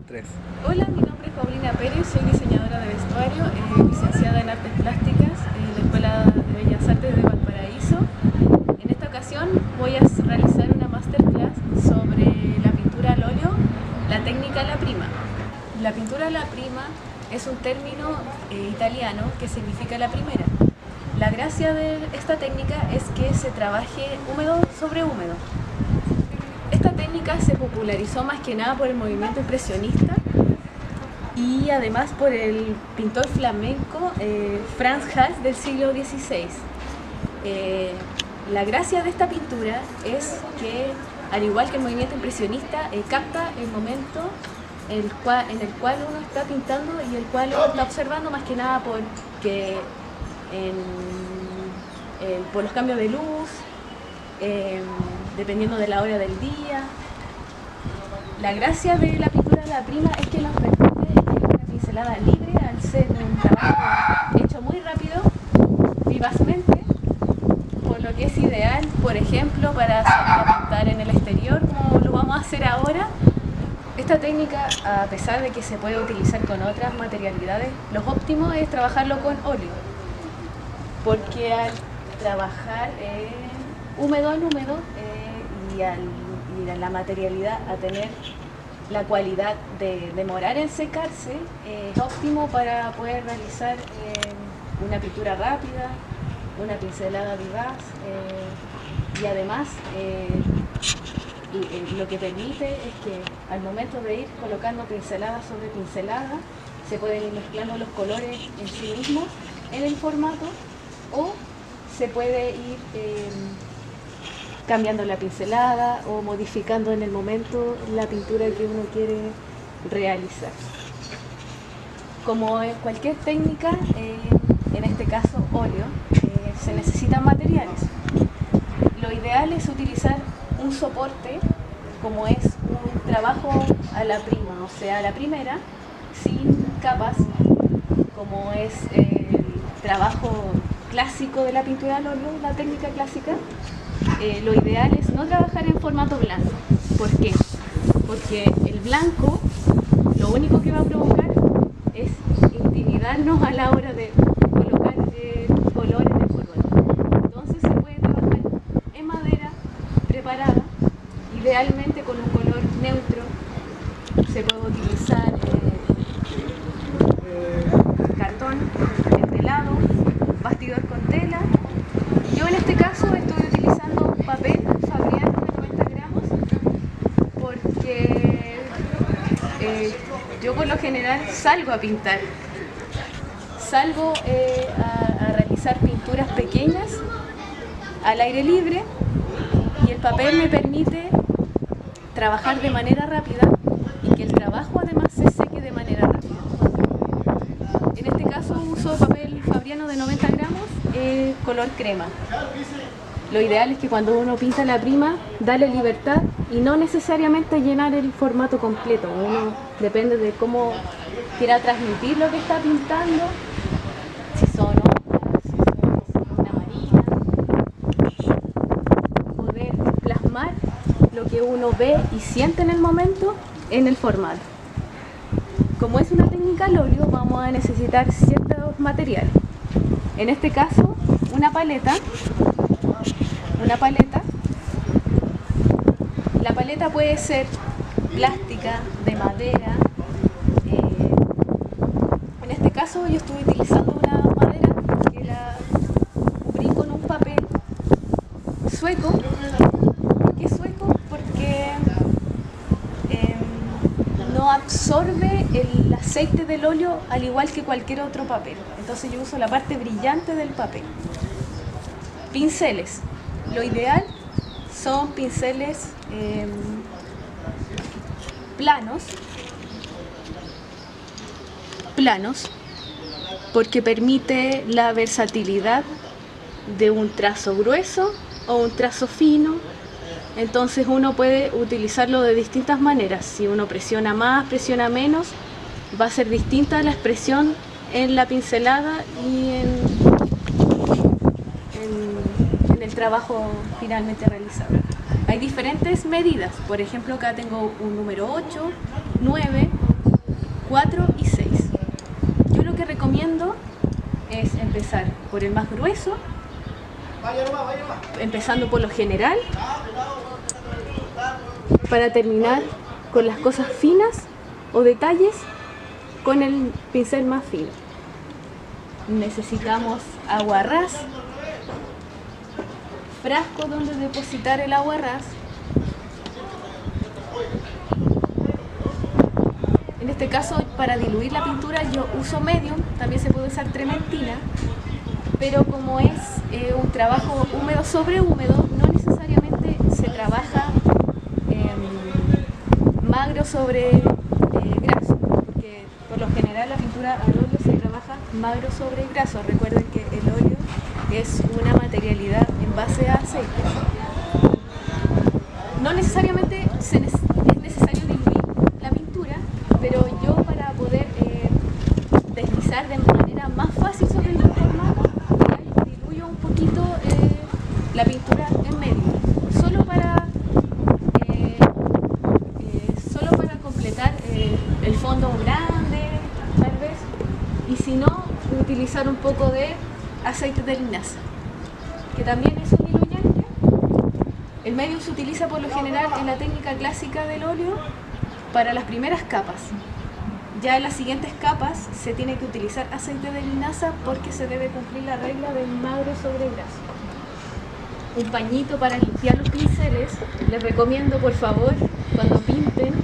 3. Hola, mi nombre es Paulina Pérez, soy diseñadora de vestuario, licenciada en Artes Plásticas en la Escuela de Bellas Artes de Valparaíso. En esta ocasión voy a realizar una masterclass sobre la pintura al óleo, la técnica alla prima. La pintura alla prima es un término italiano que significa la primera. La gracia de esta técnica es que se trabaje húmedo sobre húmedo. Esta técnica se popularizó más que nada por el movimiento impresionista y además por el pintor flamenco Frans Hals del siglo XVI. La gracia de esta pintura es que, al igual que el movimiento impresionista, capta el momento en el cual uno está pintando y el cual uno está observando, más que nada porque por los cambios de luz, dependiendo de la hora del día. La gracia de la pintura alla prima es que nos permite una pincelada libre al ser un trabajo hecho muy rápido, vivazmente, por lo que es ideal, por ejemplo, para salir a pintar en el exterior, como lo vamos a hacer ahora. Esta técnica, a pesar de que se puede utilizar con otras materialidades, lo óptimo es trabajarlo con óleo, porque al trabajar húmedo al húmedo y la materialidad a tener la cualidad de demorar en secarse, es óptimo para poder realizar una pintura rápida, una pincelada vivaz y además lo que permite es que al momento de ir colocando pincelada sobre pincelada se pueden ir mezclando los colores en sí mismos en el formato, o se puede ir cambiando la pincelada o modificando en el momento la pintura que uno quiere realizar. Como en cualquier técnica, en este caso óleo, se necesitan materiales. Lo ideal es utilizar un soporte, como es un trabajo a la prima, o sea, a la primera, sin capas, como es el trabajo clásico de la pintura al óleo, la técnica clásica. Lo ideal es no trabajar en formato blanco. ¿Por qué? Porque el blanco lo único que va a provocar es intimidarnos a la hora de colocar colores en el formato. Entonces se puede trabajar en madera preparada, idealmente con un color neutro. Se puede utilizar cartón entelado, bastidor con tela. Yo en este caso estoy utilizando papel Fabriano de 90 gramos porque yo por lo general salgo a pintar, salgo a realizar pinturas pequeñas al aire libre y el papel me permite trabajar de manera rápida y que el trabajo además se seque de manera rápida. En este caso uso papel Fabriano de 90 gramos, color crema. Lo ideal es que cuando uno pinta la prima, darle libertad y no necesariamente llenar el formato completo. Uno depende de cómo quiera transmitir lo que está pintando, si son hojas, si son una marina, poder plasmar lo que uno ve y siente en el momento en el formato. Como es una técnica al óleo, vamos a necesitar ciertos materiales. En este caso, una paleta. La paleta puede ser plástica, de madera. En este caso yo estoy utilizando una madera que la cubrí con un papel sueco. ¿Por qué sueco? Porque no absorbe el aceite del óleo al igual que cualquier otro papel. Entonces yo uso la parte brillante del papel. Pinceles. Lo ideal son pinceles planos, porque permite la versatilidad de un trazo grueso o un trazo fino. Entonces uno puede utilizarlo de distintas maneras. Si uno presiona más, presiona menos, va a ser distinta la expresión en la pincelada y en el trabajo finalmente realizado. Hay diferentes medidas, por ejemplo acá tengo un número 8, 9 4 y 6. Yo lo que recomiendo es empezar por el más grueso, empezando por lo general, para terminar con las cosas finas o detalles con el pincel más fino. Necesitamos aguarrás, frasco donde depositar el aguarrás. En este caso, para diluir la pintura yo uso medium, también se puede usar trementina, pero como es un trabajo húmedo sobre húmedo, no necesariamente se trabaja magro sobre graso, porque por lo general la pintura al óleo se trabaja magro sobre graso. Recuerden que el óleo es una materialidad en base a aceite. No necesariamente es necesario diluir la pintura, pero yo para poder deslizar de manera más fácil sobre el formato, diluyo un poquito la pintura en medio, solo para completar el fondo grande, tal vez, y si no, utilizar un poco de aceite de linaza, que también es un diluyente. El medium se utiliza por lo general en la técnica clásica del óleo para las primeras capas. Ya en las siguientes capas se tiene que utilizar aceite de linaza porque se debe cumplir la regla del magro sobre graso. Un pañito para limpiar los pinceles. Les recomiendo, por favor, cuando pinten,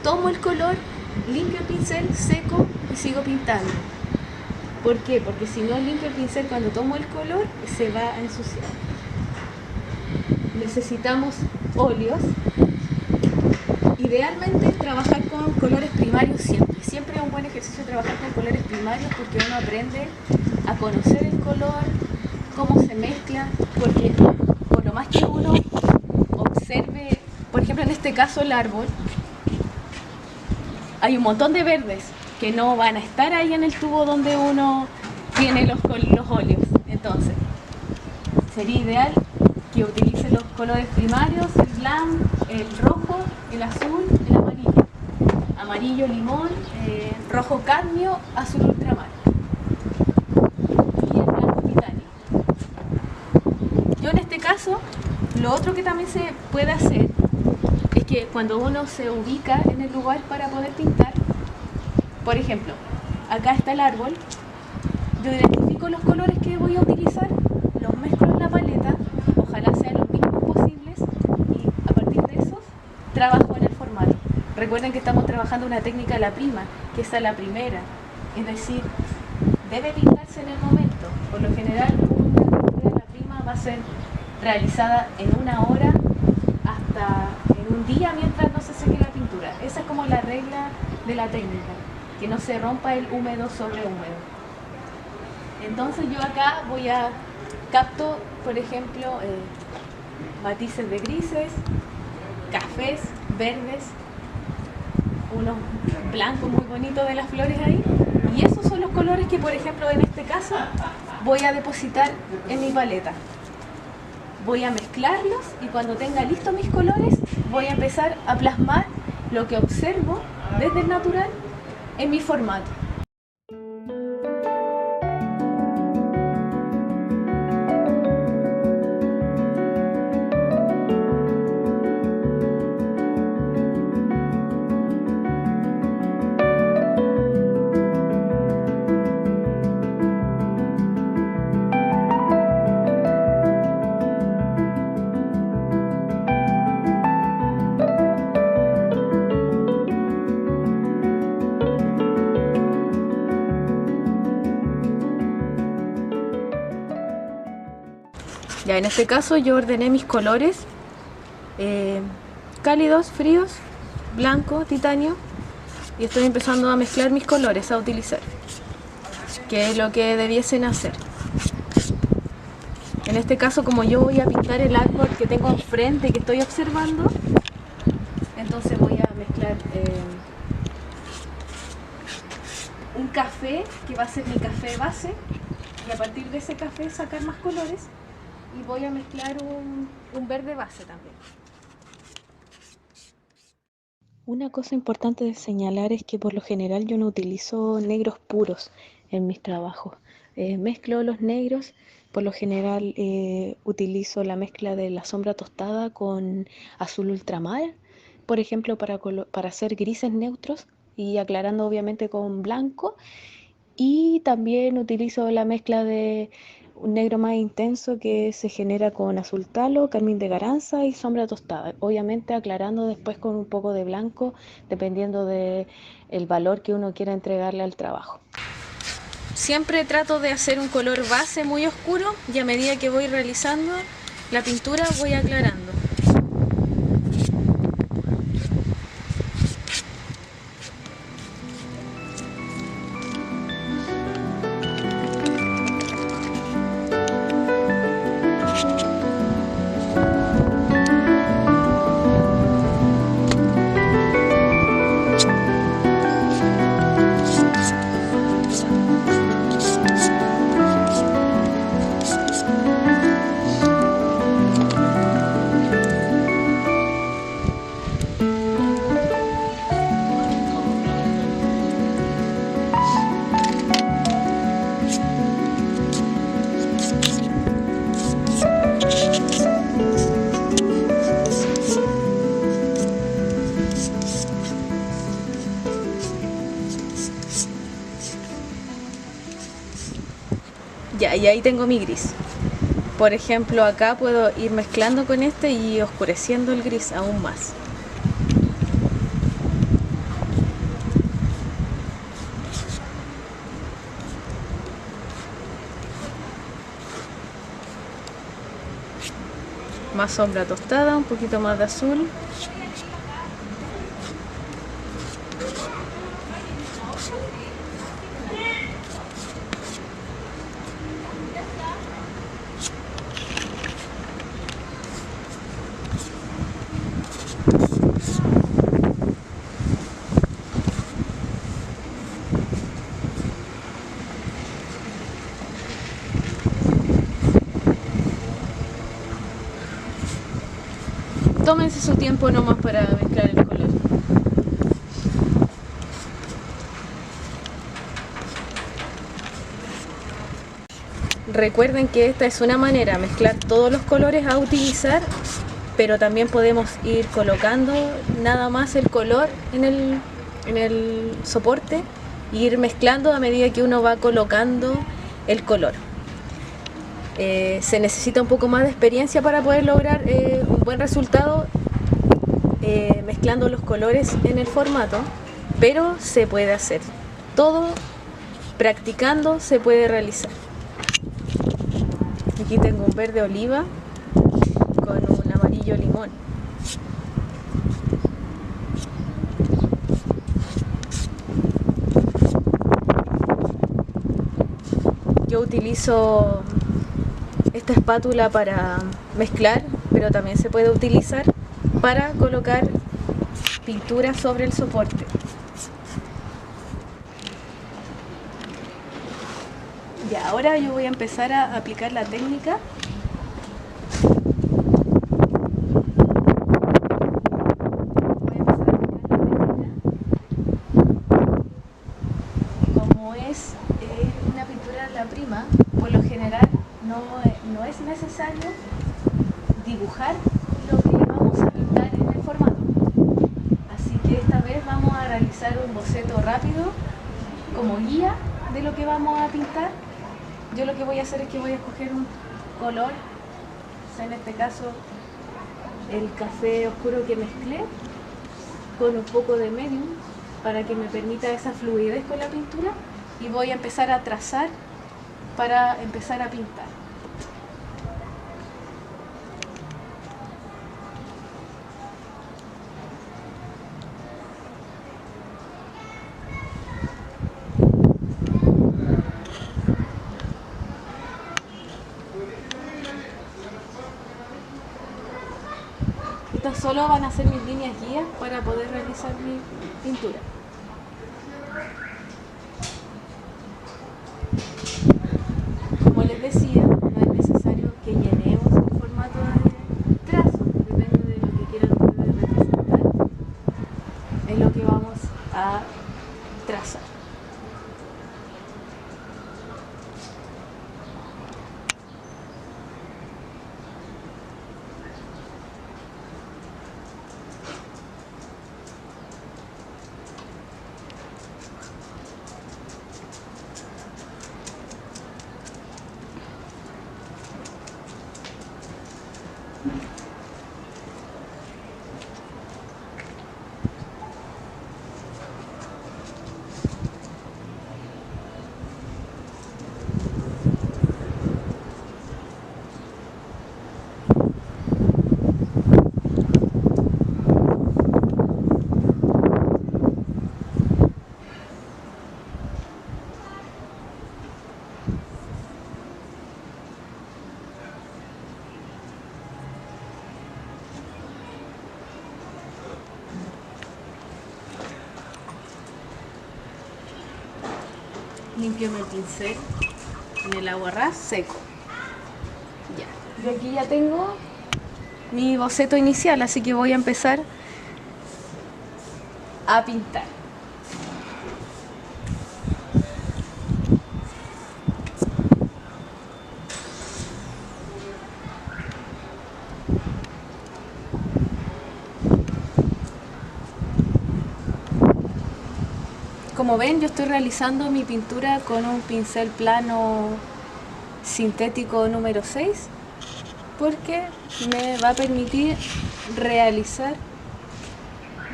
tomo el color, limpio el pincel, seco y sigo pintando. ¿Por qué? Porque si no limpio el pincel cuando tomo el color, se va a ensuciar. Necesitamos óleos. Idealmente trabajar con colores primarios siempre. Siempre es un buen ejercicio trabajar con colores primarios porque uno aprende a conocer el color, cómo se mezcla, porque por lo más que uno observe, por ejemplo en este caso el árbol, hay un montón de verdes que no van a estar ahí en el tubo donde uno tiene los óleos. Entonces, sería ideal que utilice los colores primarios, el blanco, el rojo, el azul, el amarillo. Amarillo limón, rojo cadmio, azul ultramar. Y el blanco titanio. Yo en este caso, lo otro que también se puede hacer es que cuando uno se ubica en el lugar para poder pintar, por ejemplo, acá está el árbol, yo identifico los colores que voy a utilizar, los mezclo en la paleta, ojalá sean los mismos posibles, y a partir de esos trabajo en el formato. Recuerden que estamos trabajando una técnica a la prima, que es a la primera, es decir, debe pintarse en el momento. Por lo general, una pintura a la prima va a ser realizada en 1 hora hasta en un día mientras no se seque la pintura. Esa es como la regla de la técnica, que no se rompa el húmedo sobre húmedo. Entonces yo acá capto, por ejemplo, matices de grises, cafés, verdes, unos blancos muy bonitos de las flores ahí, y esos son los colores que, por ejemplo, en este caso voy a depositar en mi paleta. Voy a mezclarlos y cuando tenga listos mis colores voy a empezar a plasmar lo que observo desde el natural en mi formato. Ya en este caso yo ordené mis colores cálidos, fríos, blanco, titanio, y estoy empezando a mezclar mis colores a utilizar, que es lo que debiesen hacer. En este caso, como yo voy a pintar el árbol que tengo enfrente, que estoy observando, entonces voy a mezclar un café, que va a ser mi café base, y a partir de ese café sacar más colores, y voy a mezclar un verde base también. Una cosa importante de señalar es que por lo general yo no utilizo negros puros en mis trabajos. Mezclo los negros, por lo general utilizo la mezcla de la sombra tostada con azul ultramar, por ejemplo, para hacer grises neutros y aclarando obviamente con blanco. Y también utilizo la mezcla de un negro más intenso que se genera con azul talo, carmín de garanza y sombra tostada. Obviamente aclarando después con un poco de blanco, dependiendo de el valor que uno quiera entregarle al trabajo. Siempre trato de hacer un color base muy oscuro y a medida que voy realizando la pintura voy aclarando. Ya, y ahí tengo mi gris. Por ejemplo, acá puedo ir mezclando con este y oscureciendo el gris aún más. Más sombra tostada, un poquito más de azul. Tómense su tiempo nomás para mezclar el color. Recuerden que esta es una manera de mezclar todos los colores a utilizar, pero también podemos ir colocando nada más el color en el soporte e ir mezclando a medida que uno va colocando el color. Se necesita un poco más de experiencia para poder lograr un buen resultado mezclando los colores en el formato, pero se puede hacer. Todo practicando se puede realizar. Aquí tengo un verde oliva con un amarillo limón. Yo utilizo esta espátula para mezclar, pero también se puede utilizar para colocar pintura sobre el soporte. Ya, ahora yo voy a empezar a aplicar la técnica. Como es una pintura de la prima, por lo general no es necesario dibujar lo que vamos a pintar en el formato. Así que esta vez vamos a realizar un boceto rápido como guía de lo que vamos a pintar. Yo lo que voy a hacer es que voy a escoger un color, o sea, en este caso el café oscuro que mezclé con un poco de medium para que me permita esa fluidez con la pintura, y voy a empezar a trazar para empezar a pintar. Estas solo van a ser mis líneas guías para poder realizar mi pintura. Como les decía, no es necesario que llenemos el formato de trazo, depende de lo que quieran ustedes representar. Limpio el pincel en el agua ras seco. Ya. Yo aquí ya tengo mi boceto inicial, así que voy a empezar a pintar. Como ven, yo estoy realizando mi pintura con un pincel plano sintético número 6 porque me va a permitir realizar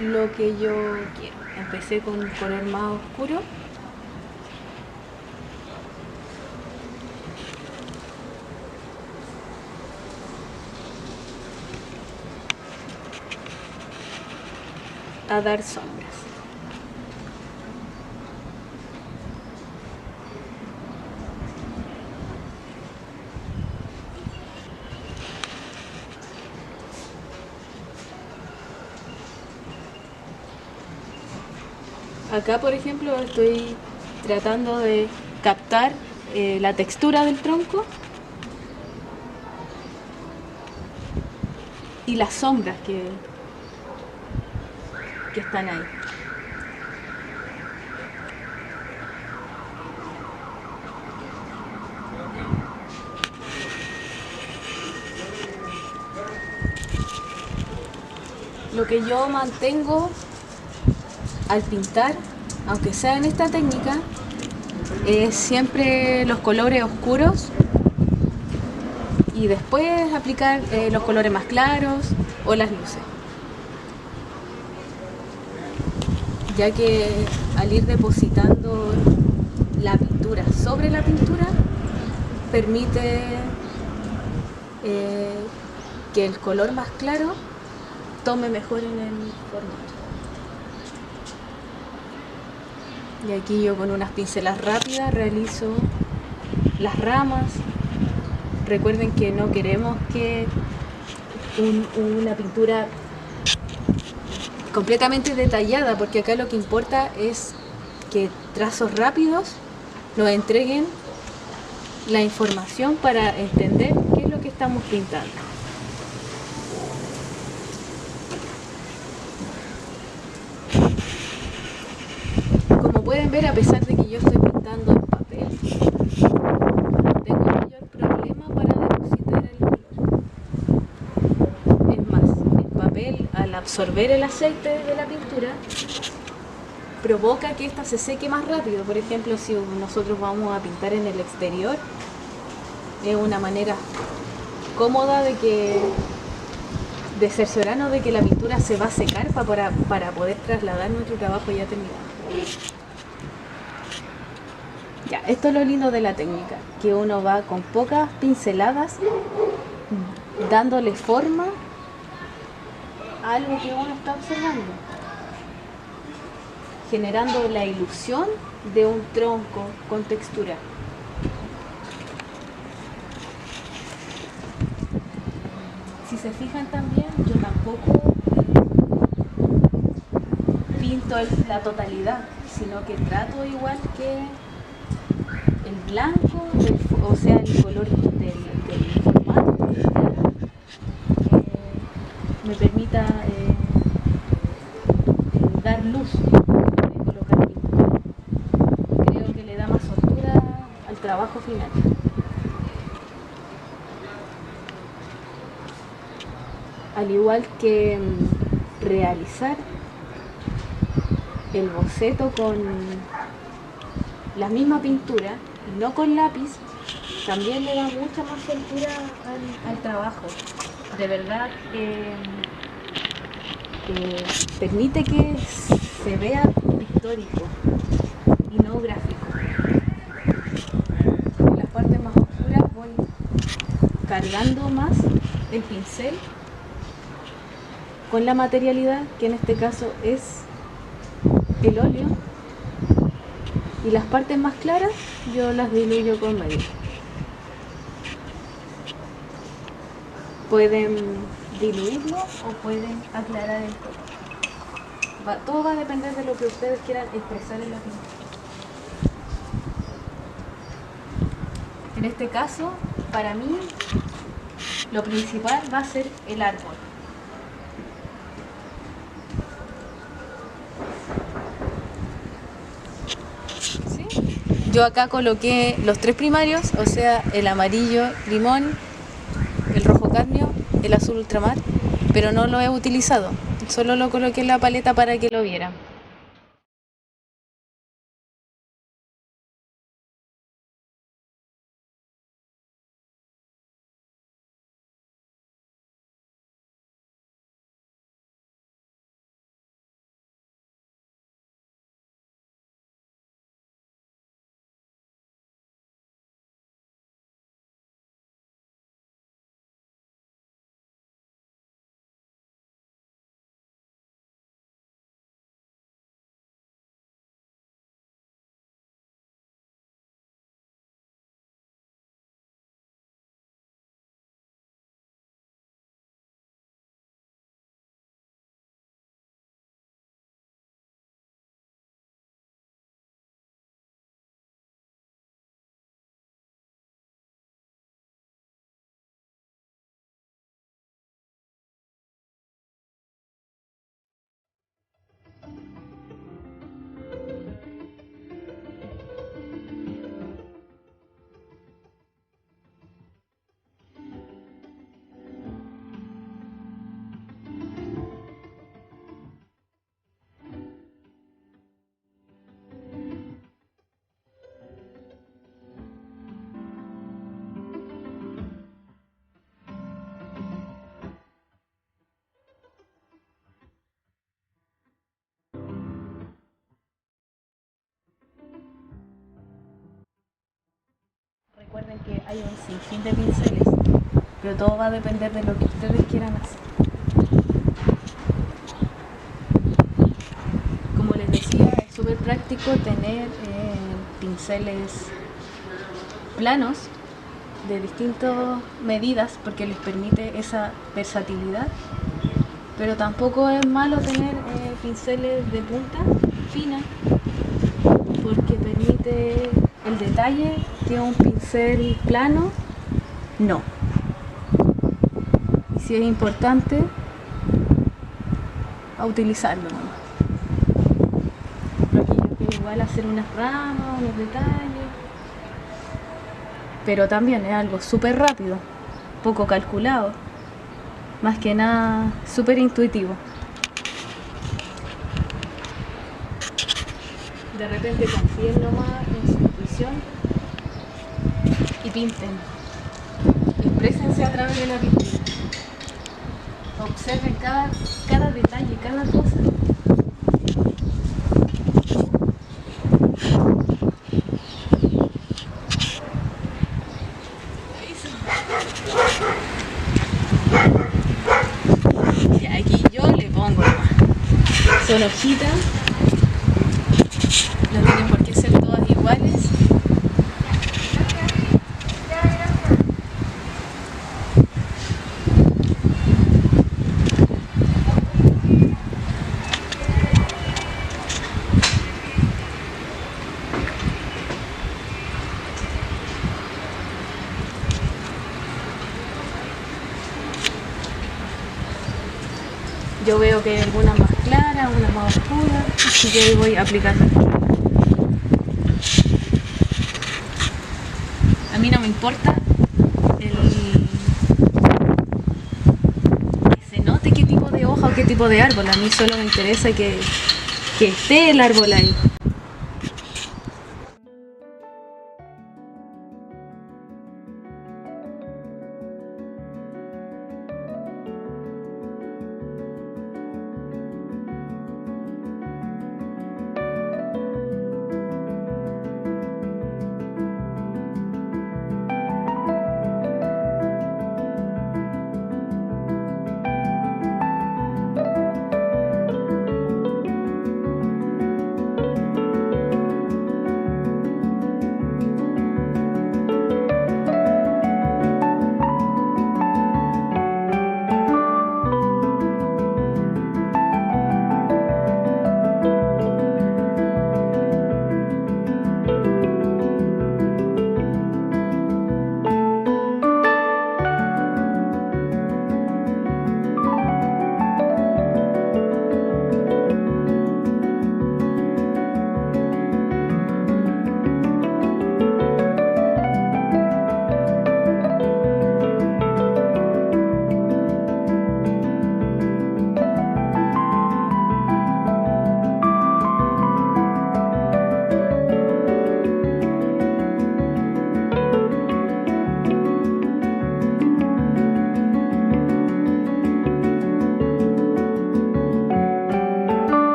lo que yo quiero. Empecé con un color más oscuro. A dar sombras. Acá, por ejemplo, estoy tratando de captar la textura del tronco y las sombras que están ahí. Lo que yo mantengo al pintar, aunque sea en esta técnica, es siempre los colores oscuros y después aplicar los colores más claros o las luces, ya que al ir depositando la pintura sobre la pintura permite que el color más claro tome mejor en el formato. Y aquí yo con unas pincelas rápidas realizo las ramas. Recuerden que no queremos que una pintura completamente detallada, porque acá lo que importa es que trazos rápidos nos entreguen la información para entender qué es lo que estamos pintando. Como pueden ver, a pesar de que yo estoy pintando en papel, no tengo mayor problema para depositar el color. Es más, el papel, al absorber el aceite de la pintura, provoca que ésta se seque más rápido. Por ejemplo, si nosotros vamos a pintar en el exterior, es una manera cómoda de cerciorarnos de que la pintura se va a secar para poder trasladar nuestro trabajo ya terminado. Ya, esto es lo lindo de la técnica, que uno va con pocas pinceladas dándole forma a algo que uno está observando, generando la ilusión de un tronco con textura. Si se fijan también, yo tampoco pinto la totalidad, sino que trato igual que el blanco, o sea, el color del formato, me permita dar luz, colocar pintura. Creo que le da más soltura al trabajo final. Al igual que realizar el boceto con la misma pintura, no con lápiz, también le da mucha más soltura al trabajo. de verdad permite que se vea pictórico y no gráfico. En las partes más oscuras voy cargando más el pincel con la materialidad, que en este caso es el óleo, y las partes más claras yo las diluyo con medida. Pueden diluirlo o pueden aclarar el color. Todo va a depender de lo que ustedes quieran expresar en la pintura. En este caso, para mí, lo principal va a ser el árbol. ¿Sí? Yo acá coloqué los tres primarios, o sea, el amarillo limón, el rojo cadmio, el azul ultramar, pero no lo he utilizado, solo lo coloqué en la paleta para que lo vieran. Recuerden que hay un sinfín de pinceles, pero todo va a depender de lo que ustedes quieran hacer. Como les decía, es súper práctico tener pinceles planos de distintas medidas porque les permite esa versatilidad, pero tampoco es malo tener pinceles de punta fina porque permite el detalle que un pincel plano no. Y si es importante, a utilizarlo nomás. Por aquí yo quiero igual hacer unas ramas, unos detalles, pero también es algo súper rápido, poco calculado, más que nada súper intuitivo. De repente confíen nomás en su intuición y pinten. Exprésense a través de la pintura. Observen cada detalle, cada cosa. Y aquí yo le pongo nomás. Son hojitas. No tienen por qué ser todas iguales. Yo veo que hay algunas más claras, unas más oscuras, así que ahí voy aplicando. A mí no me importa que se note qué tipo de hoja o qué tipo de árbol, a mí solo me interesa que esté el árbol ahí.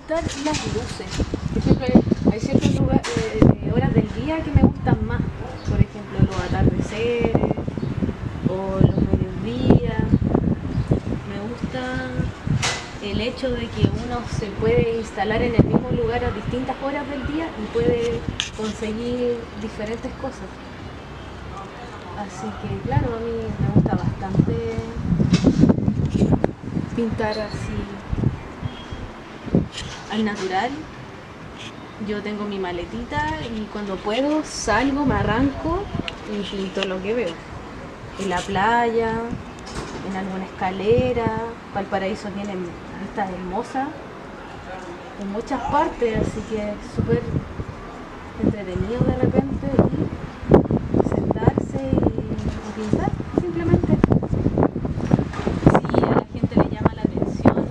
gustar las luces. Por ejemplo, hay ciertas horas del día que me gustan más. Por ejemplo, los atardeceres o los mediodías. Me gusta el hecho de que uno se puede instalar en el mismo lugar a distintas horas del día y puede conseguir diferentes cosas. Así que claro, a mí me gusta bastante pintar así al natural. Yo tengo mi maletita y cuando puedo salgo, me arranco y pinto lo que veo. En la playa, en alguna escalera. Valparaíso tiene vistas hermosas en muchas partes, así que es súper entretenido de repente ir, sentarse y pintar, simplemente. Sí, a la gente le llama la atención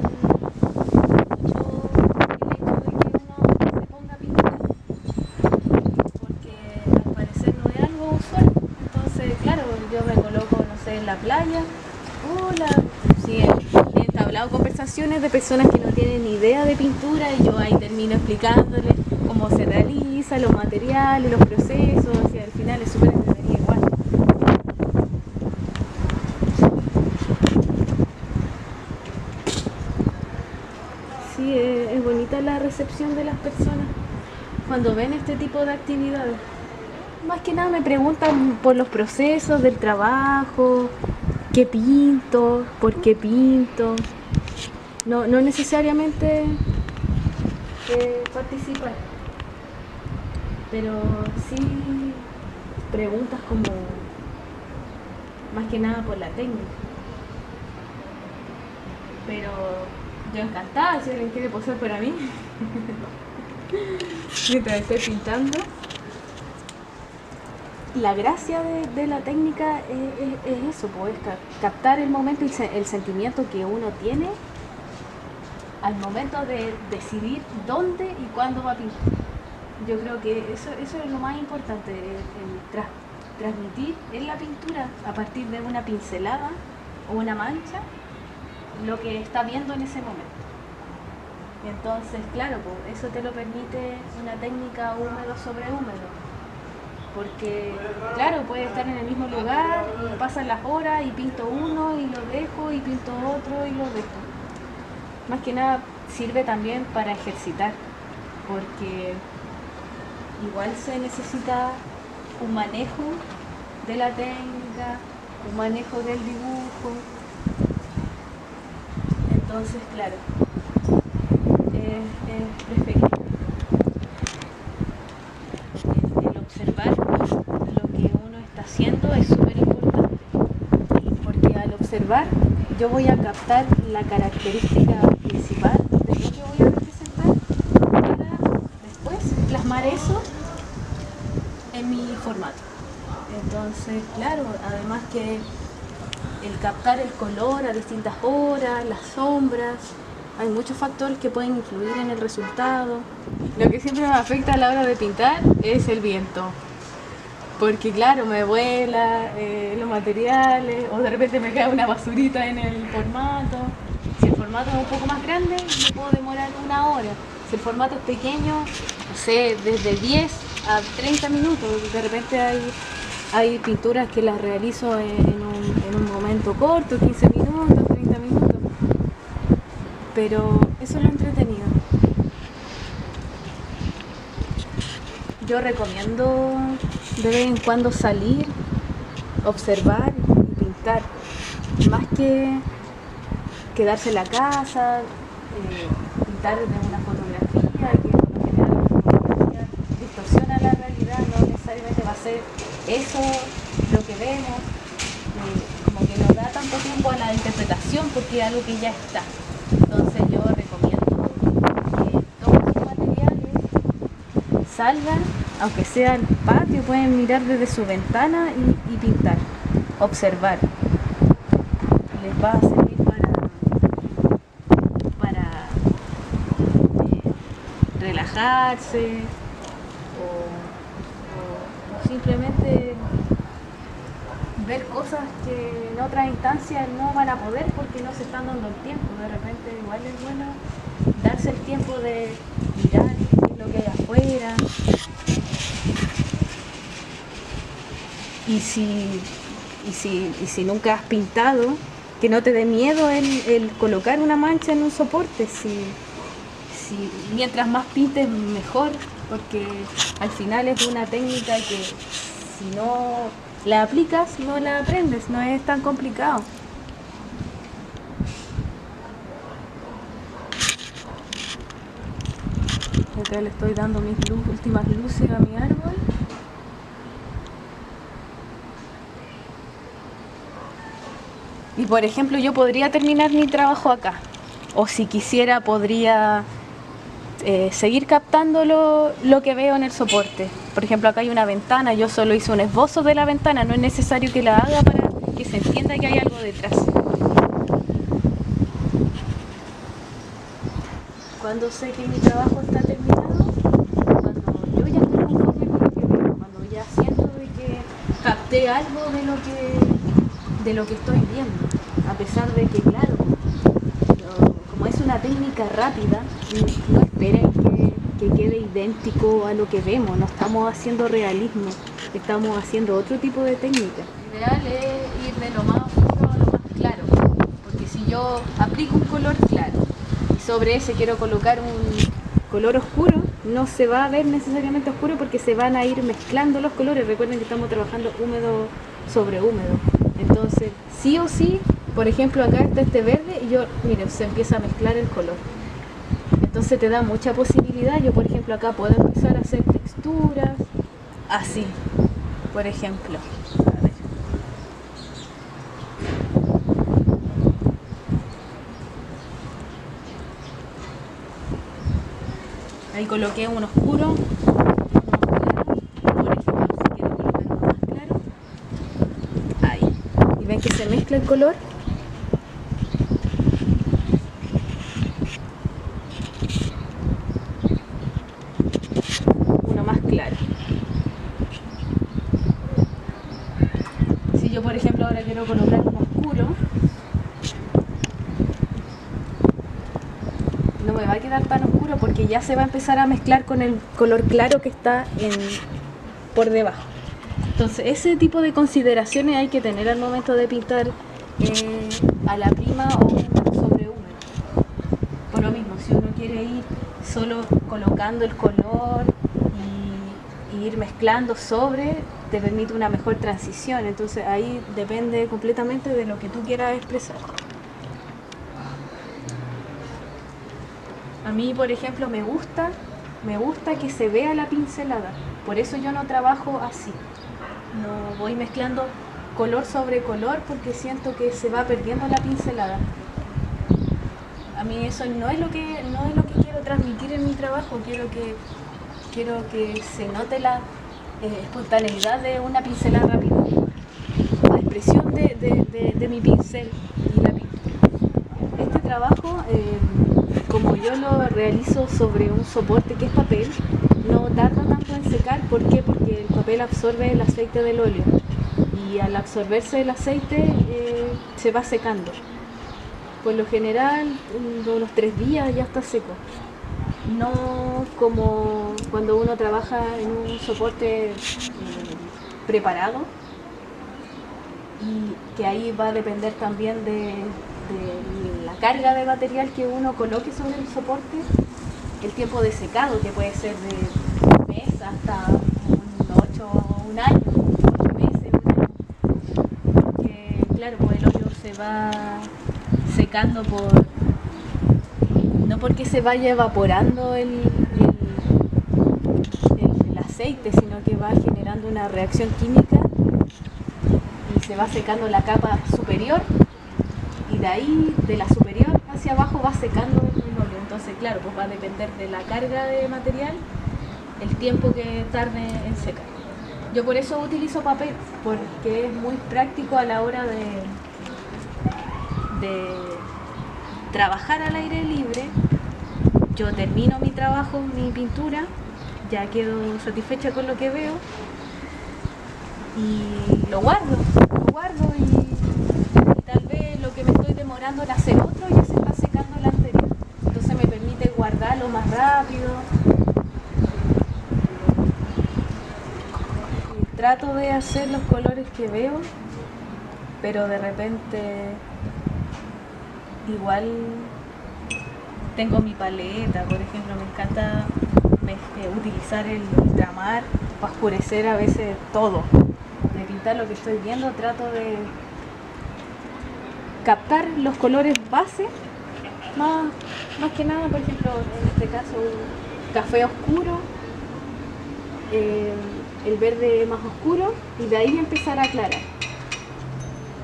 mucho el hecho de que uno se ponga a pintar, porque al parecer no es algo usual. Entonces, claro, yo me coloco, no sé, en la playa. Hola, sí, he entablado conversaciones de personas que no tienen ni idea de pintura y yo ahí termino explicándoles cómo se realiza, los materiales, los procesos, y al final es súper entretenido igual. Sí, es bonita la recepción de las personas cuando ven este tipo de actividades. Más que nada me preguntan por los procesos del trabajo, qué pinto, por qué pinto. No necesariamente participar, pero sí preguntas como más que nada por la técnica. Pero yo encantada si alguien quiere posar para mí mientras estoy pintando. La gracia de la técnica es eso, pues, captar el momento y el sentimiento que uno tiene al momento de decidir dónde y cuándo va a pintar. Yo creo que eso es lo más importante, el transmitir en la pintura a partir de una pincelada o una mancha lo que está viendo en ese momento. Entonces, claro, pues, eso te lo permite una técnica húmedo sobre húmedo. Porque, claro, puede estar en el mismo lugar y pasan las horas y pinto uno y lo dejo y pinto otro y lo dejo. Más que nada sirve también para ejercitar, porque igual se necesita un manejo de la técnica, un manejo del dibujo. Entonces, claro, es preferible el observar lo que uno está haciendo es súper importante, porque al observar yo voy a captar la característica principal de lo que voy a representar para después plasmar eso en mi formato. Entonces, claro, además que el captar el color a distintas horas, las sombras, hay muchos factores que pueden influir en el resultado. Lo que siempre me afecta a la hora de pintar es el viento, porque claro, me vuela los materiales o de repente me cae una basurita en el formato. Si el formato es un poco más grande, me puedo demorar una hora. Si el formato es pequeño, no sé, desde 10 a 30 minutos. De repente hay pinturas que las realizo en un momento corto, 15 minutos, 30 minutos. Pero eso es lo entretenido. Yo recomiendo de vez en cuando salir, observar y pintar, más que quedarse en la casa, pintar desde una fotografía, que por lo general la fotografía distorsiona la realidad, no necesariamente va a ser eso lo que vemos, como que no da tanto tiempo a la interpretación porque es algo que ya está. Entonces yo recomiendo que tomen sus materiales, salgan, aunque sea al patio, pueden mirar desde su ventana y pintar, observar. Les va a servir para relajarse o simplemente ver cosas que en otras instancias no van a poder porque no se están dando el tiempo. De repente igual es bueno darse el tiempo de mirar qué es lo que hay afuera. Y si nunca has pintado, que no te dé miedo el colocar una mancha en un soporte. Mientras más pintes mejor, porque al final es una técnica que si no la aplicas no la aprendes, no es tan complicado. Acá le estoy dando mis últimas luces a mi árbol. Y por ejemplo yo podría terminar mi trabajo acá, o si quisiera podría seguir captando lo que veo en el soporte. Por ejemplo, acá hay una ventana, yo solo hice un esbozo de la ventana, no es necesario que la haga para que se entienda que hay algo detrás. Cuando sé que mi trabajo está terminado, cuando yo ya estoy conforme con lo que veo, cuando ya siento de que capté algo de lo que estoy viendo, a pesar de que, claro, como es una técnica rápida, no esperen que quede idéntico a lo que vemos, no estamos haciendo realismo, estamos haciendo otro tipo de técnica. Lo ideal es ir de lo más oscuro a lo más claro, porque si yo aplico un color claro y sobre ese quiero colocar un color oscuro, no se va a ver necesariamente oscuro porque se van a ir mezclando los colores. Recuerden que estamos trabajando húmedo sobre húmedo, entonces sí o sí. Por ejemplo, acá está este verde y miren, se empieza a mezclar el color. Entonces te da mucha posibilidad. Yo, por ejemplo, acá puedo empezar a hacer texturas, así, por ejemplo. A ver. Ahí coloqué un oscuro, uno más claro. Por ejemplo, si quiero colocar uno más claro, ahí. Y ven que se mezcla el color. Claro. Si yo, por ejemplo, ahora quiero colocar un oscuro, no me va a quedar tan oscuro porque ya se va a empezar a mezclar con el color claro que está por debajo. Entonces, ese tipo de consideraciones hay que tener al momento de pintar a la prima o sobre húmedo. Por lo mismo, si uno quiere ir solo colocando el color y ir mezclando sobre, te permite una mejor transición. Entonces ahí depende completamente de lo que tú quieras expresar. A mí, por ejemplo, me gusta que se vea la pincelada. Por eso yo no trabajo así. No voy mezclando color sobre color porque siento que se va perdiendo la pincelada. A mí eso no es lo que quiero transmitir en mi trabajo. Quiero que se note la espontaneidad de una pincelada rápida, la expresión de mi pincel y la pintura. Este trabajo, como yo lo realizo sobre un soporte que es papel, no tarda tanto en secar. ¿Por qué? Porque el papel absorbe el aceite del óleo y al absorberse el aceite se va secando. Por lo general, en unos 3 días ya está seco. No como cuando uno trabaja en un soporte preparado, y que ahí va a depender también de la carga de material que uno coloque sobre el soporte, el tiempo de secado, que puede ser de un mes hasta un año, 8 meses, un año. Porque claro, pues el óleo se va secando no porque se vaya evaporando el aceite, sino que va generando una reacción química y se va secando la capa superior, y de ahí, de la superior hacia abajo, va secando el óleo. Entonces, claro, pues va a depender de la carga de material el tiempo que tarde en secar. Yo por eso utilizo papel, porque es muy práctico a la hora de trabajar al aire libre. Yo termino mi trabajo, mi pintura, ya quedo satisfecha con lo que veo y lo guardo. guardo y tal vez lo que me estoy demorando en hacer otro ya se está secando el anterior. Entonces me permite guardarlo más rápido. Y trato de hacer los colores que veo, pero de repente igual tengo mi paleta, por ejemplo, me encanta utilizar el ultramar para oscurecer a veces todo. De pintar lo que estoy viendo, trato de captar los colores base, más que nada, por ejemplo, en este caso un café oscuro, el verde más oscuro, y de ahí empezar a aclarar,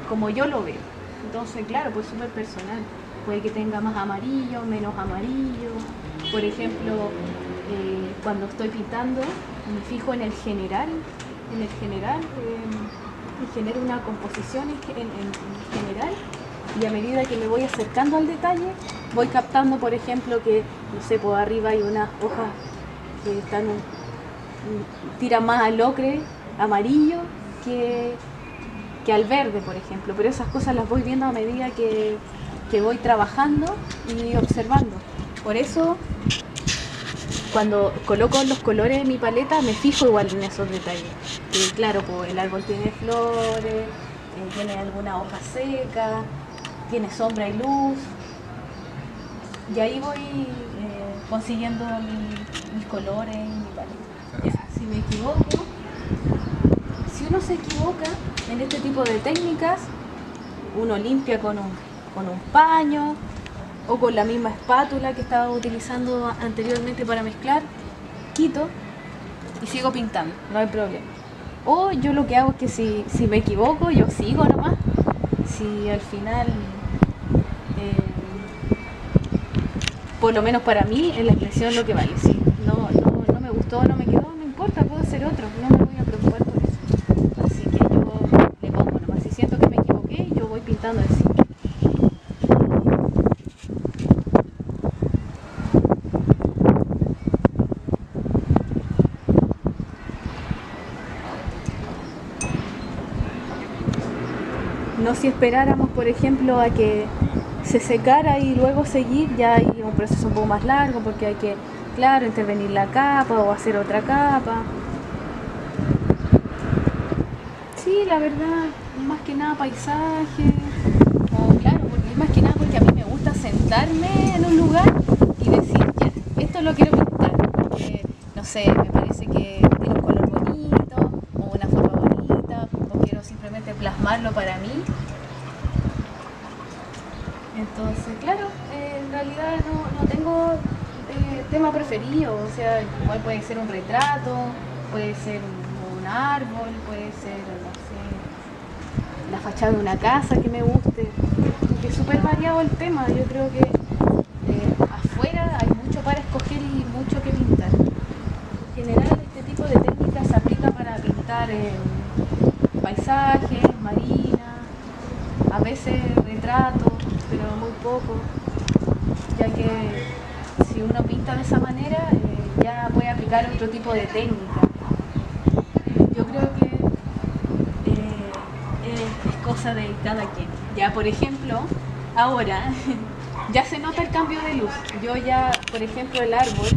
como yo lo veo. Entonces, claro, pues súper personal. Puede que tenga más amarillo, menos amarillo. Por ejemplo, cuando estoy pintando, me fijo en el general. Y genero una composición en general. Y a medida que me voy acercando al detalle, voy captando, por ejemplo, que, no sé, por arriba hay unas hojas que están tiran más al ocre, amarillo, que al verde, por ejemplo. Pero esas cosas las voy viendo a medida que voy trabajando y observando. Por eso, cuando coloco los colores en mi paleta, me fijo igual en esos detalles. Que claro, pues el árbol tiene flores, tiene alguna hoja seca, tiene sombra y luz. Y ahí voy consiguiendo mis colores en mi paleta. Si me equivoco, si uno se equivoca en este tipo de técnicas, uno limpia con un paño o con la misma espátula que estaba utilizando anteriormente para mezclar, quito y sigo pintando, no hay problema. O yo lo que hago es que si me equivoco, yo sigo nomás. Si al final, por lo menos para mí, es la expresión lo que vale. Si no me gustó, no me quedó, no importa, puedo hacer otro, no me voy a preocupar por eso. Así que yo le pongo nomás. Si siento que me equivoqué, yo voy pintando así. No si esperáramos, por ejemplo, a que se secara y luego seguir, ya hay un proceso un poco más largo porque hay que, claro, intervenir la capa o hacer otra capa. Sí, la verdad, más que nada paisaje, o claro, porque más que nada porque a mí me gusta sentarme en un lugar y decir, ya, esto lo quiero pintar, porque, no sé, me parece que tiene un color bonito, o una forma bonita, o quiero simplemente plasmarlo para mí. Entonces, claro, en realidad no tengo tema preferido, o sea, igual puede ser un retrato, puede ser un árbol, puede ser, no sé, la fachada de una casa que me guste, porque es súper variado el tema. Yo creo que afuera hay mucho para escoger y mucho que pintar. En general, este tipo de técnicas se aplica para pintar paisajes, marinas, a veces retratos, pero muy poco, ya que si uno pinta de esa manera, ya puede aplicar otro tipo de técnica. Yo creo que es cosa de cada quien. Ya, por ejemplo, ahora ya se nota el cambio de luz. Yo ya, por ejemplo, el árbol,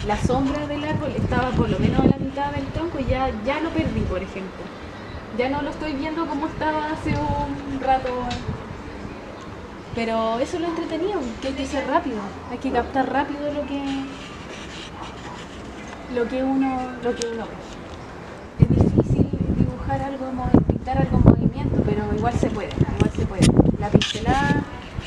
la sombra del árbol estaba por lo menos a la mitad del tronco y ya lo perdí, por ejemplo. Ya no lo estoy viendo como estaba hace un rato. Pero eso es lo entretenido, que hay que ser rápido, hay que captar rápido lo que uno ve. Es difícil dibujar algo, pintar algo en movimiento, pero igual se puede.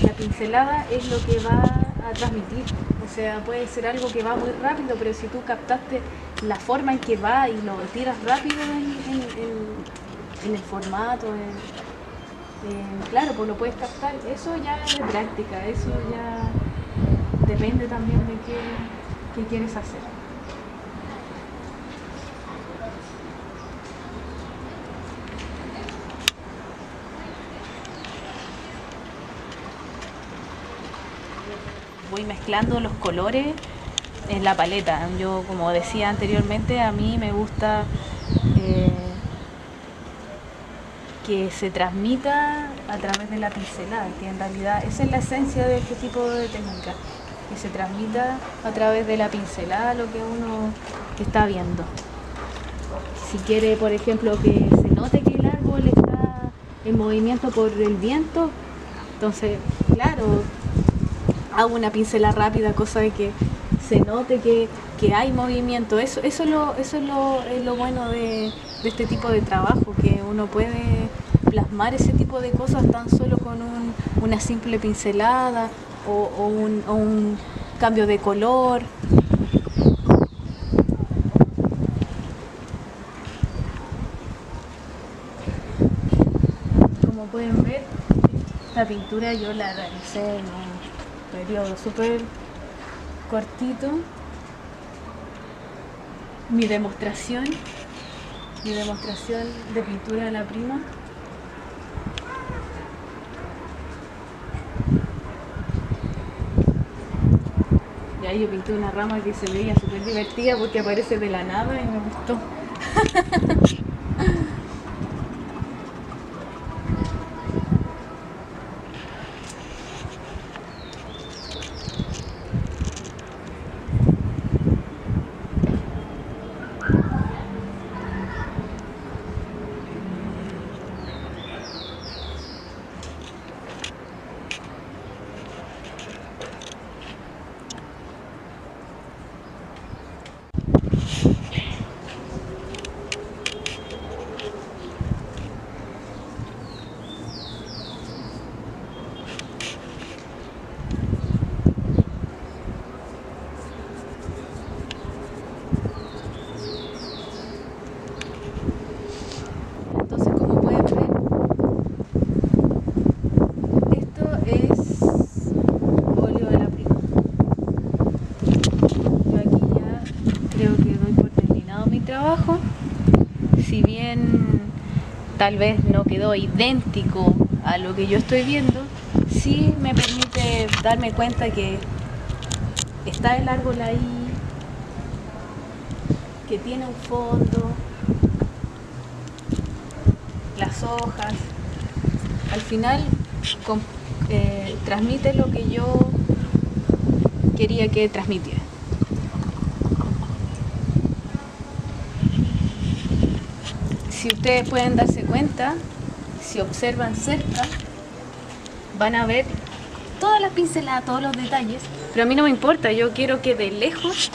La pincelada es lo que va a transmitir. O sea, puede ser algo que va muy rápido, pero si tú captaste la forma en que va y lo tiras rápido en el formato, claro, pues lo puedes captar. Eso ya es de práctica, eso ya depende también de qué quieres hacer. Voy mezclando los colores en la paleta. Yo, como decía anteriormente, a mí me gusta que se transmita a través de la pincelada, que en realidad esa es la esencia de este tipo de técnica, que se transmita a través de la pincelada lo que uno está viendo. Si quiere, por ejemplo, que se note que el árbol está en movimiento por el viento, entonces, claro, hago una pincelada rápida, cosa de que se note que hay movimiento. Eso es lo bueno de este tipo de trabajo, que uno puede plasmar ese tipo de cosas tan solo con una simple pincelada o un cambio de color. Como pueden ver, esta pintura yo la realicé en un periodo súper cortito. Mi demostración de pintura de la prima. Y ahí yo pinté una rama que se veía súper divertida porque aparece de la nada y me gustó. Entonces, como pueden ver, esto es óleo de la prima. Yo aquí ya creo que doy por terminado mi trabajo. Si bien tal vez no quedó idéntico a lo que yo estoy viendo, sí me permite darme cuenta que está el árbol ahí, que tiene un fondo, las hojas. Al final transmite lo que yo quería que transmitiera. Si ustedes pueden darse cuenta, si observan cerca, van a ver todas las pinceladas, todos los detalles, pero a mí no me importa, yo quiero que de lejos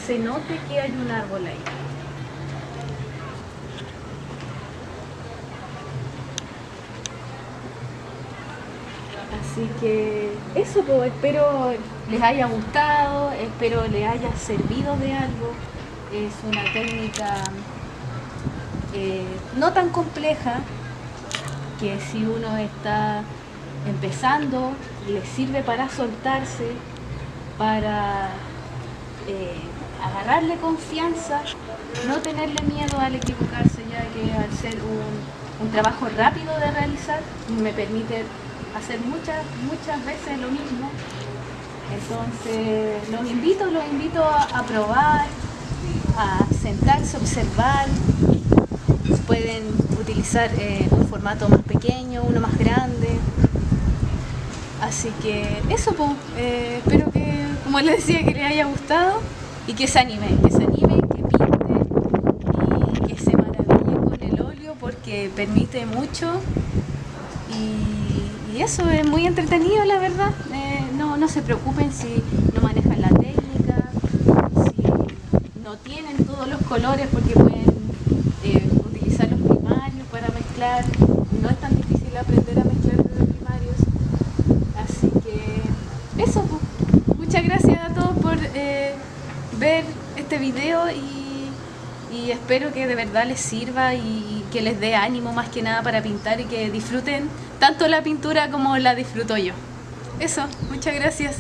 se note que hay un árbol ahí. Así que eso, pues, espero les haya gustado, espero les haya servido de algo. Es una técnica no tan compleja, que si uno está empezando le sirve para soltarse, para agarrarle confianza, no tenerle miedo al equivocarse, ya que al ser un trabajo rápido de realizar me permite hacer muchas veces lo mismo. Entonces los invito a probar, a sentarse, observar. Pueden utilizar un formato más pequeño, uno más grande. Así que eso, pues, espero que, como les decía, que les haya gustado y que se animen, que pinte y que se maravillen con el óleo, porque permite mucho y eso es muy entretenido, la verdad. No se preocupen si no manejan la técnica, si no tienen todos los colores, porque pueden utilizar los primarios para mezclar. No es tan difícil aprender a mezclar los primarios. Así que eso, pues. Muchas gracias a todos por ver este video y espero que de verdad les sirva y que les dé ánimo más que nada para pintar y que disfruten tanto la pintura como la disfruto yo. Eso, muchas gracias.